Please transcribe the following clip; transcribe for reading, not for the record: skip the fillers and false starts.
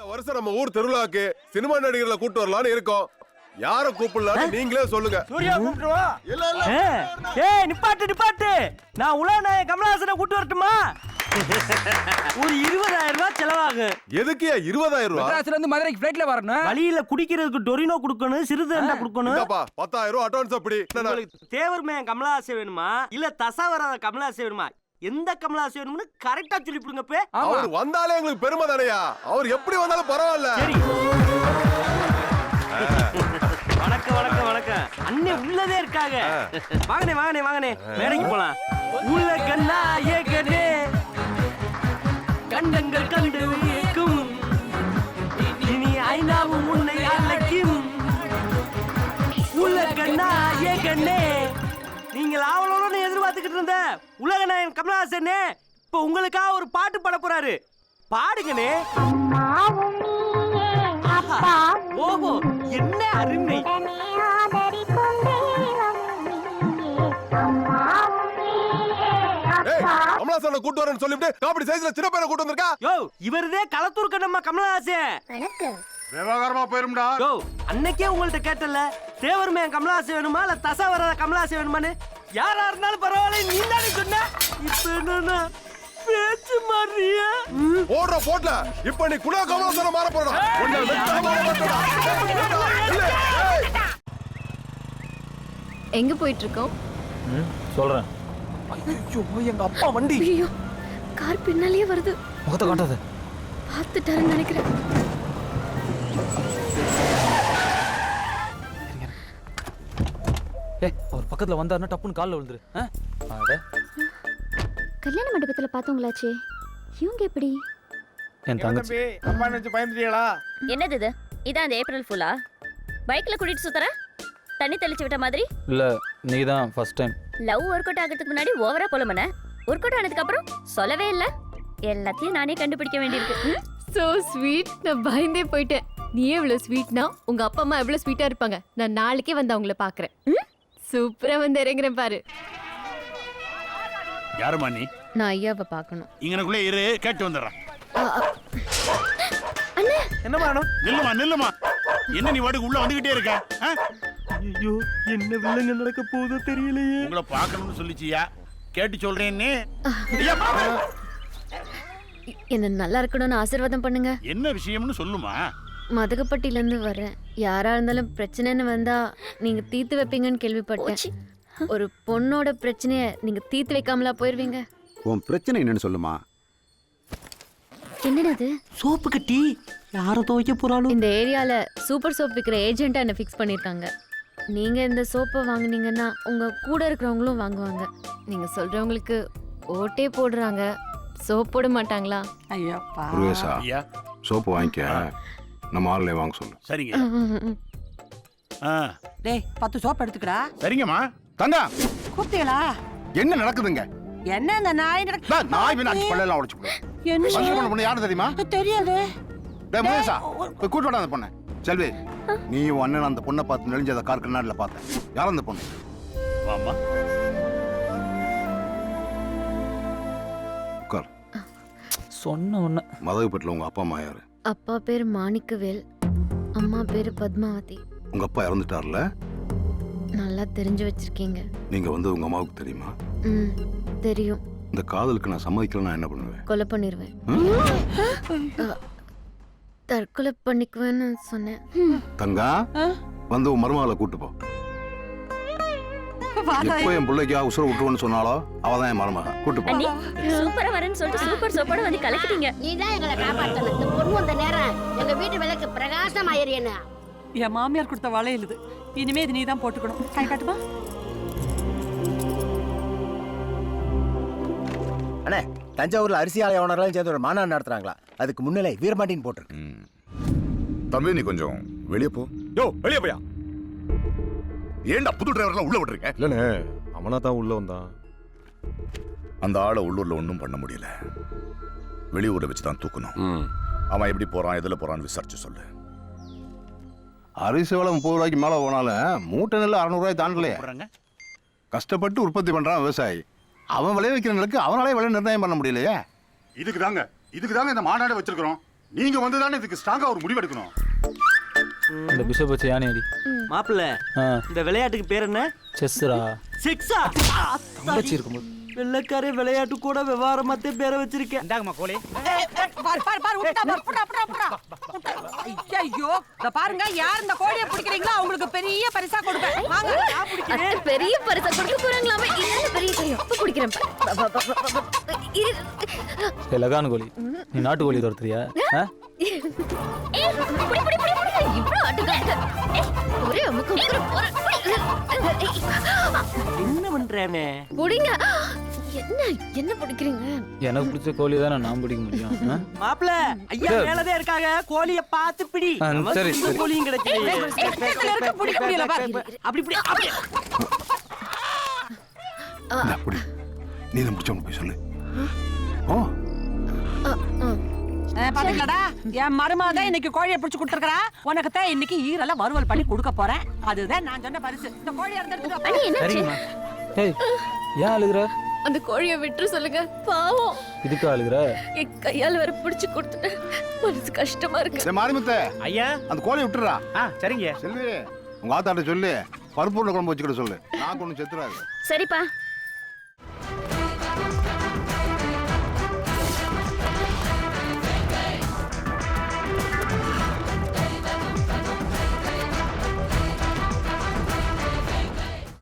இந்த வருஷம் நம்ம ஊர் திருவிழாக்கு சினிமா நடிகர்களை கூட்டு வரலாம்னு இருக்கோம். யார கூப்பிடலாம் நீங்களே சொல்லுங்க. சூர்யா கூப்பிடுவா? இல்ல இல்ல. ஏய் நிப்பாட்டு. நான் உலகநாயகன் கமலஹாசனை கூட்டி வரட்டுமா? ஒரு 20,000 ரூபாய் செலவாகும். எதுக்கு 20,000 ரூபாய்? மெட்ராஸ்ல இருந்து மதுரைக்கு ஃளைட்ல வரணும். வழியில குடிக்கிறதுக்கு டொரினோ கொடுக்கணும், சிறுதண்டா கொடுக்கணும். 10,000 ரூபாய் அட்வான்ஸ் அப்படி. தேவர்மேன் கமலஹாசன் வேணுமா இல்ல தசாவராத கமலஹாசன் வேணுமா? எந்த கமலஹாசன் வேணும்னு கரெக்டா சொல்லி கொடுங்க. அவர் வந்தாலே எங்களுக்கு பெருமை தானையா. அவர் எப்படி வந்தாலும் பரவாயில்ல. சரி. வணக்கம். அண்ணே உள்ளதே இருக்காங்க. வாங்கனே. மேடைக்கு போலாம். உள்ள கண்ணா ஏகனே கண்டங்கள் கண்டு ஏக்கும் இனி ஐநாவும் உன்னை அழைக்கும். உள்ள கண்ணா ஏகனே நீங்கள் ஆவலோட எதிர்பார்த்துக்கிட்டு இருந்த உலகநாயகன் கமலஹாசன் இப்ப உங்களுக்காக ஒரு பாட்டு பாட போறாரு. பாடுங்கனே. ஓஹோ என்ன அருமை. கமலஹாசனை கூட்டு வரேன்னு சொல்லிட்டு காமெடி சைஸ்ல சின்ன பையனை கூட்டு வந்திருக்கா. யோ இவர்தே களத்தூர் கண்ணம்மா கமலஹாசன். விவகாரமா போயிரும்டா. யோ அன்னைக்கே உங்கள்ட்ட கேட்டல தேவர்மேன் கமலஹாசன் வேணுமா இல்ல தசாவராத கமலஹாசன் வேணுமான்னு. யாரா இருந்தாலும் பரவாயில்ல நீ தானே சொன்ன. இப்ப என்னன்னா பேச்சு மாறியா? போடுற போட்ல இப்ப நீ குணா கமலஹாசனை மாற போறடா. எங்க போயிட்டு இருக்கோம்? சொல்றேன். ஐயோ எங்க அப்பா வண்டி. ஐயோ கார் பின்னாலேயே வருது. முகத்தை காட்டாத. பார்த்துட்டாருன்னு நினைக்கிறேன். அவர் பக்கத்துல வந்தாருன்னா டப்புன்னு கால்ல விழுந்துரு. கல்யாண மண்டபத்துல பார்த்தவங்களாச்சே, இவங்க எப்படி? என் தங்கச்சி. அப்பா நினைச்சு பயந்துட்டீங்களா? என்னது இது? இதான் அந்த ஏப்ரல் ஃபுல்லா? பைக்ல கூட்டிட்டு சுத்தற? தண்ணி தெளிச்சு விட்ட மாதிரி? இல்ல நீதான் first time. Love work out ஆகிறதுக்கு முன்னாடி ஓவரா போலமன. ஒர்க் அவுட் ஆனதுக்கு அப்புறம் சொல்லவே இல்ல. எல்லாத்தையும் நானே கண்டுபிடிக்க வேண்டியிருக்கு. So sweet. நான் பயந்தே போயிட்டேன். நீ எவ்வளவு ஸ்வீட்னா உங்க அப்பா அம்மா எவ்வளவு ஸ்வீட்டா இருப்பாங்க. நான் நாளைக்கே வந்து அவங்கள பாக்குறேன். சூப்பரா வந்து இறங்குறேன் பாரு. யாருமா நீ? நான் ஐயாவை பார்க்கணும். இங்கனக்குள்ளே இரு, கேட்டு வந்துடுறேன். அண்ணே என்ன மானம்? நில்லுமா. என்ன நீ வாட்டுக்கு உள்ள வந்துகிட்டே இருக்க? ஐயோ என்ன வில்லங்க நடக்க போதோ தெரியலையே. உங்களை பார்க்கணும்னு சொல்லிச்சியா? கேட்டு சொல்றேன்னு. என்ன நல்லா இருக்கணும்னு ஆசீர்வாதம் பண்ணுங்க. என்ன விஷயம்னு சொல்லுமா. மதகப்பட்டில இருந்து வரேன். யாரா இருந்தாலும் பிரச்சனைன்னு வந்தா நீங்க தீர்த்து வைப்பீங்கன்னு கேள்விப்பட்டேன். ஒரு பொண்ணோட பிரச்சனைய நீங்க தீர்த்து வைக்காமலா போயிருவீங்க? உன் பிரச்சனை என்னன்னு சொல்லுமா. என்னது? சோப்பு கட்டி யார துவைக்க போறாலும். இந்த ஏரியால சூப்பர் சோப் விக்கிற ஏஜென்ட்டா என்ன ஃபிக்ஸ் பண்ணிருக்காங்க. நீங்க இந்த சோப்பை வாங்குனீங்கன்னா உங்க கூட இருக்கிறவங்களும் வாங்குவாங்க. நீங்க சொல்றவங்களுக்கு ஓட்டே போடுறாங்க, சோப் போட மாட்டாங்களா? ஐயப்பா. முருகேசா, ஐயா சோப்பு வாங்கிக்க. நம்ம ஆள்ல வாங்க சொல்லு. சரிங்க. டேய் 10 சோப் எடுத்துக்கடா. சரிங்கம்மா. தங்கா கூப்பிட்டீங்களா? என்ன நடக்குதுங்க? என்ன இந்த நாய் நாய் பின்னாடி பல்லெல்லாம் உடைச்சு போடு. என்ன ஃபங்க்ஷன் பண்ண யாரு தெரியுமா? தெரியாது. டேய் முருகேசா, போய் கூட்டி வாடா அந்த பொண்ணை. செல்வி, நீ உன் அண்ணன் அந்த பொண்ணை பார்த்து நெளிஞ்சத கார் கண்ணாடில பார்த்தேன். யார் அந்த பொண்ணு? வாமா. உட்கார். சொன்ன ஒண்ணு. மதகுப்பட்டில் உங்க அப்பா அம்மா யாரு? அப்பா பேர் மாணிக்கவேல், அம்மா பேரு பத்மாவதி. உங்க அப்பா இறந்துட்டார்ல? நல்லா தெரிஞ்சு வச்சிருக்கீங்க. நீங்க வந்து உங்க அம்மாவுக்கு தெரியுமா? தெரியும். இந்த காதலுக்கு நான் சம்மதிக்கலன்னா என்ன பண்ணுவேன்? கொலை பண்ணிடுவேன். தற்கொலை பண்ணிக்குவேன்னு சொன்னேன். தங்கா, வந்து உன் மருமகளை கூட்டு போ. எப்போ என் பிள்ளைக்கா உசுர விட்டுருவோன்னு சொன்னாலோ அவதான் என் மருமக. கூட்டு போ. சூப்பரா வரேன்னு சொல்லிட்டு சூப்பர் சோப்போட வந்து கலக்கிட்டீங்க. நீதான் எங்களை காப்பாத்தணும். இந்த பொண்ணு வந்த நேரம் எங்க வீட்டு விளக்கு பிரகாசம் ஆயிரியன்னு. என் மாமியார் கொடுத்த வளையல் இது. இனிமே இது நீதான் போட்டுக்கணும். கை காட்டுமா? அண்ணே, தஞ்சாவூர்ல அரிசி ஆலய ஓனர்களையும் சேர்ந்து ஒரு மாநாடு நடத்துறாங்களா? அதுக்கு முன்னிலை வீரமாட்டின்னு போட்டிருக்கு. தம்பி நீ கொஞ்சம் வெளியே போ. யோ வெளியே போயா. ஏன்டா புது டிரைவர்லாம் உள்ள விட்டுருக்க? இல்லனே அவனா தான் உள்ள வந்தான். அந்த ஆளை உள்ளூர்ல ஒன்றும் பண்ண முடியல. வெளியூரை வச்சு தான் தூக்கணும். அவன் எப்படி போறான், எதுல போறான்னு விசாரிச்சு சொல்லு. அரிசி விலை 30 ரூபாய்க்கு மேல போனாலும் மூட்டை நெல் 600 ரூபாய் தாண்டலையே. கஷ்டப்பட்டு உற்பத்தி பண்றான் விவசாயி. அவன் விளைய வைக்கிற நெல்லுக்கு அவனாலே விலை நிர்ணயம் பண்ண முடியலையே. இதுக்கு தாங்க இந்த மாநாடு வச்சிருக்கிறோம். நீங்க வந்துதானே இதுக்கு ஸ்ட்ராங்கா ஒரு முடிவு எடுக்கணும். இந்த பிஷப் வச்சு யானை அடி. மாப்பிள்ள ஆ இந்த விளையாட்டுக்கு பேர் என்ன? செஸ்ஸுரா. சிக்ஸா? தங்கச்சி இருக்கும்போது வெள்ளக்காரே விளையாட்டு கூட விவகாரமாத்தே பேரை வச்சிருக்கேன். இந்தாங்கம்மா கோழி. பாரு பாரு பாரு விட்டா பாரு புடா புடா புடா. ஐயோ இத பாருங்க, யார் இந்த கோழியை பிடிக்கிறீங்களோ அவங்களுக்கு பெரிய பரிசா கொடுப்பேன். வாங்க. அத்தை பெரிய பரிசா கொடுக்க போறாங்களாமே. இல்ல பெரிய கையோ. அப்ப குடிக்கிறேன். லகான் கோழி. நீ நாட்டு கோழி துரத்துறியா? இவ்ளோ ஆட்டுக்காட்டு. ஒரே அமுக்கு என்ன பண்றேனே? புடிங்க. என்ன என்ன பிடிக்கிறீங்க? எனக்கு பிடிச்ச கோழி தானே நான் பிடிக்க முடியும். மாப்பிள்ள ஐயா மேலதே இருக்காங்க, கோழிய பார்த்து பிடி. சரி இந்த சரி. கோழியும் கிடைக்குது. பக்கத்துல இருக்க பிடிக்க முடியல பாரு. அப்படி இப்படி அப்படி. நீ தான் முடிச்சவங்க போய் சொல்லு. ஓ பாத்தீங்களாடா, என் மருமக இன்னைக்கு கோழியை பிடிச்சு கொடுத்துருக்கா. உனக்கு தான் இன்னைக்கு ஈரல வறுவல் பண்ணி கொடுக்க போறேன். அதுதான் நான் சொன்ன பரிசு. இந்த கோழியை எடுத்துட்டு சரிங்கம்மா. ஏய் ஏன் அழுகுற? அந்த கோழியை விட்டு சொல்லுங்க. பாவம். இதுக்கு அழுகுற? என் கையால வர பிடிச்சு கொடுத்துட்டேன். மனசு கஷ்டமா இருக்கு. மாரிமுத்த ஐயா. அந்த கோழி விட்டுறா. சரிங்க. செல்வி உங்க ஆத்தாட்ட சொல்லு பருப்பு உருண்டை குழம்பு வச்சுக்கிட சொல்லு. நான் ஒன்றும் செத்துறாரு. சரிப்பா